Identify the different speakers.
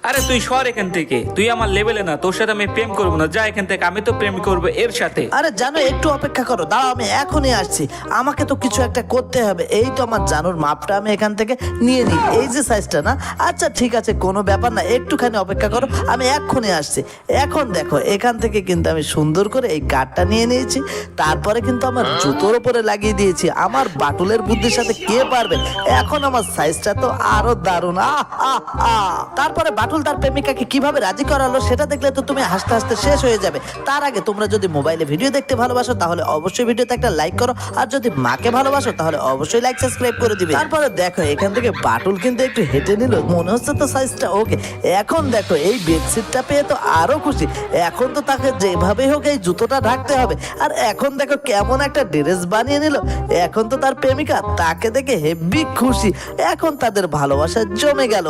Speaker 1: আরে তুই সর এখান থেকে, তুই আমার লেভেলে না, তোর সাথে আমি প্রেম করবো না, যা এখান থেকে, আমি তো প্রেম করবো এর সাথে।
Speaker 2: আরে জানো, একটু অপেক্ষা করো, দাঁড়াও, আমি এখনই আসছি। আমাকে তো কিছু একটা করতে হবে। এই তো আমার জানুর মাপটা আমি এখান থেকে নিয়ে নিই, এই যে সাইজটা না। আচ্ছা ঠিক আছে, কোনো ব্যাপার না, একটুখানি অপেক্ষা করো, আমি এক্ষুনি আসছি। এখন দেখো, এখান থেকে কিন্তু আমি সুন্দর করে এই কাঠটা নিয়ে নিয়েছি, তারপরে কিন্তু আমার জুতোর উপরে লাগিয়ে দিয়েছি। আমার বাটুলের বুদ্ধির সাথে কে পারবে? এখন আমার সাইজটা তো আরো দারুণ। তারপরে বাটুল তার প্রেমিকাকে কিভাবে রাজি করালো সেটা দেখলে তো তুমি হাসতে হাসতে শেষ হয়ে যাবে। তার আগে তোমরা যদি মোবাইলে ভিডিও দেখতে ভালোবাসো তাহলে অবশ্যই ভিডিওতে একটা লাইক করো, আর যদি মাকে ভালোবাসো তাহলে অবশ্যই লাইক সাবস্ক্রাইব করে দিবে। তারপরে দেখো, এখান থেকে বাটুল কিন্তু একটু হেঁটে নিল, মনে হচ্ছে তো সাইজটা ওকে। এখন দেখো, এই বেডশিটটা পেয়ে তো আরো খুশি। এখন তো তাকে যেভাবে হোক এই জুতোটা ঢাকতে হবে। আর এখন দেখো কেমন একটা ড্রেস বানিয়ে নিল। এখন তো তার প্রেমিকা তাকে দেখে হেব্বি খুশি। এখন তাদের ভালোবাসা জমে গেল।